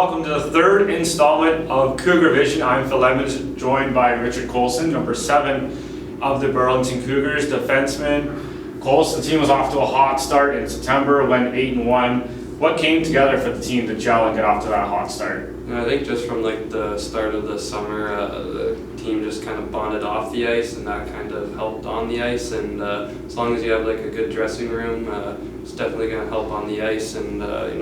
welcome to the third installment of Cougar Vision. I'm Phil Edmunds, joined by Richard Coulson, number 7 of the Burlington Cougars, defenseman. Coulson, the team was off to a hot start in September, went 8-1. What came together for the team to gel and get off to that hot start? I think just from the start of the summer, the team just kind of bonded off the ice, and that kind of helped on the ice. And as long as you have a good dressing room, it's definitely going to help on the ice. And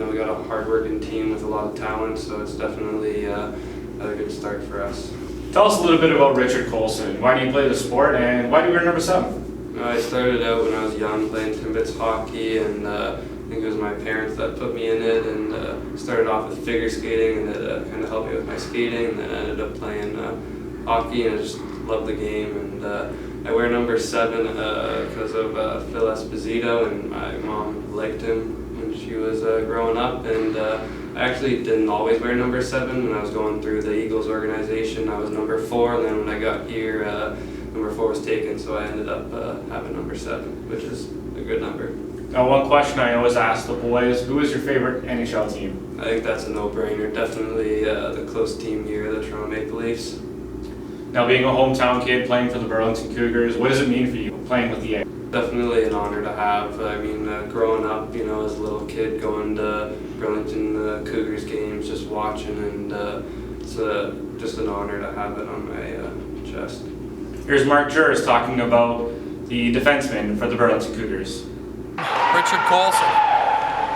we got a hard-working team with a lot of talent, so it's definitely a good start for us. Tell us a little bit about Richard Coulson. Why do you play the sport, and why do you wear number 7? I started out when I was young playing Timbits hockey, and I think it was my parents that put me in it, and started off with figure skating, and it kind of helped me with my skating, and then I ended up playing hockey, and I just loved the game. And I wear number 7 because of Phil Esposito, and my mom liked him when she was growing up. And I actually didn't always wear number 7. When I was going through the Eagles organization, I was number 4, and then when I got here, number 4 was taken, so I ended up having number 7, which is a good number. Now, one question I always ask the boys, who is your favorite NHL team? I think that's a no-brainer. Definitely the close team here, the Toronto Maple Leafs. Now, being a hometown kid playing for the Burlington Cougars, what does it mean for you playing with the A? Definitely an honor to have. I mean, growing up, as a little kid, going to Burlington Cougars games, just watching, and it's just an honor to have it on my chest. Here's Mark Jers talking about the defenseman for the Burlington Cougars. Richard Coulson,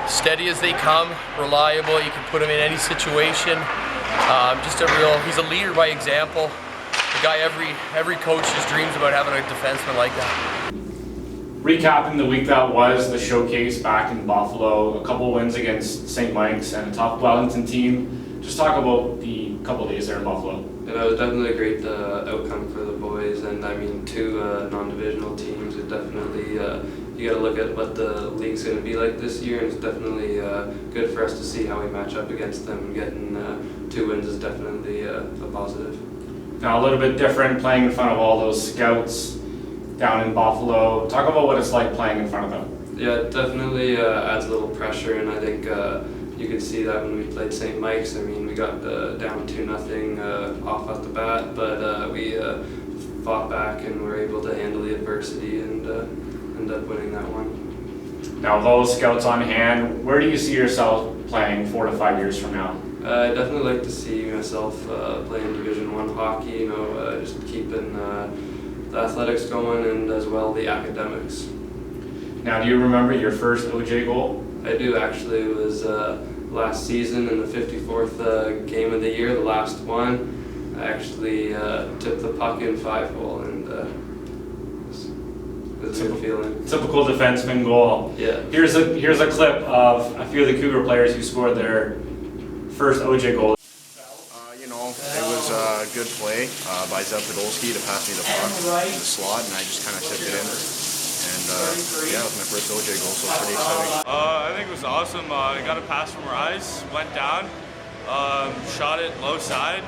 steady as they come, reliable. You can put him in any situation. He's a leader by example. The guy every coach just dreams about having a defenseman like that. Recapping the week that was, the showcase back in Buffalo, a couple wins against St. Mike's and a tough Wellington team. Just talk about the couple days there in Buffalo. It was definitely a great outcome for the boys, and I mean 2 non-divisional teams. It definitely you got to look at what the league's going to be like this year, and it's definitely good for us to see how we match up against them. And getting 2 wins is definitely a positive. Now, a little bit different playing in front of all those scouts down in Buffalo. Talk about what it's like playing in front of them. Yeah, it definitely adds a little pressure, and I think you could see that when we played St. Mike's. I mean, we got down 2-0 off at the bat, but we fought back and were able to handle the adversity and end up winning that one. Now, with all those scouts on hand, where do you see yourself playing 4 to 5 years from now? I definitely like to see myself playing Division I hockey, just keeping the athletics going, and as well the academics. Now, do you remember your first OJ goal? I do, actually. It was last season in the 54th game of the year, the last one. I actually tipped the puck in 5-hole, and it was a good feeling. Typical defenseman goal. Yeah. Here's a clip of a few of the Cougar players who scored their first OJ goal. It was a good play by Zev Podolski to pass me the puck in the slot, and I just kind of tipped it in. And it was my first OJ goal, so it's pretty exciting. I think it was awesome. I got a pass from Rise, went down, shot it low side.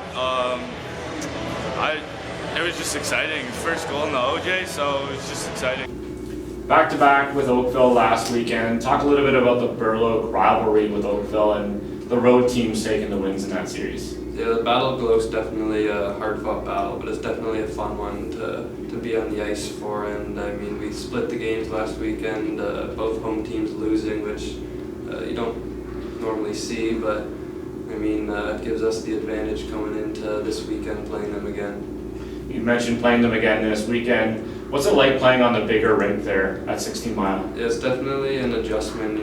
It was just exciting. First goal in the OJ, so it was just exciting. Back-to-back with Oakville last weekend. Talk a little bit about the Burloak rivalry with Oakville and the road teams taking the wins in that series. Yeah, the Battle of Glow is definitely a hard-fought battle, but it's definitely a fun one to be on the ice for. And I mean, we split the games last weekend, both home teams losing, which you don't normally see, but I mean, it gives us the advantage coming into this weekend playing them again. You mentioned playing them again this weekend. What's it like playing on the bigger rink there at 16 Mile? Yeah, it's definitely an adjustment.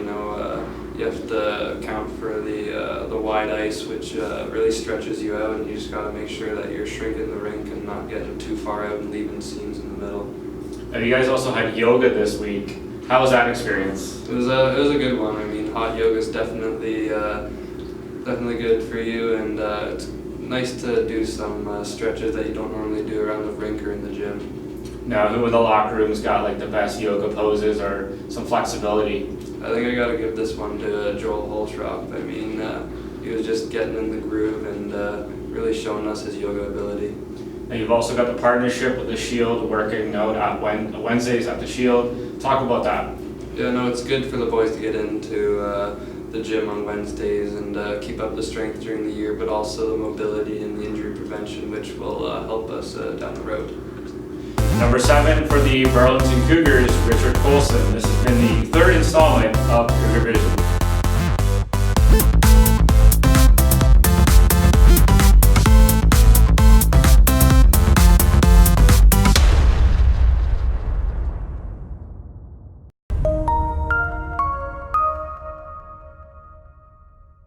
You have to account for the wide ice, which really stretches you out, and you just got to make sure that you're shrinking the rink and not getting too far out and leaving seams in the middle. And you guys also had yoga this week. How was that experience? It was a good one. I mean, hot yoga is definitely good for you, and it's nice to do some stretches that you don't normally do around the rink or in the gym. Now, who in the locker room's got the best yoga poses or some flexibility? I think I got to give this one to Joel Holtrop. I mean, he was just getting in the groove and really showing us his yoga ability. Now, you've also got the partnership with the Shield working out at Wednesdays at the Shield. Talk about that. Yeah, no, it's good for the boys to get into the gym on Wednesdays and keep up the strength during the year, but also the mobility and the injury prevention, which will help us down the road. Number 7 for the Burlington Cougars, Richard Coulson. This has been the 3rd installment of Cougar Vision.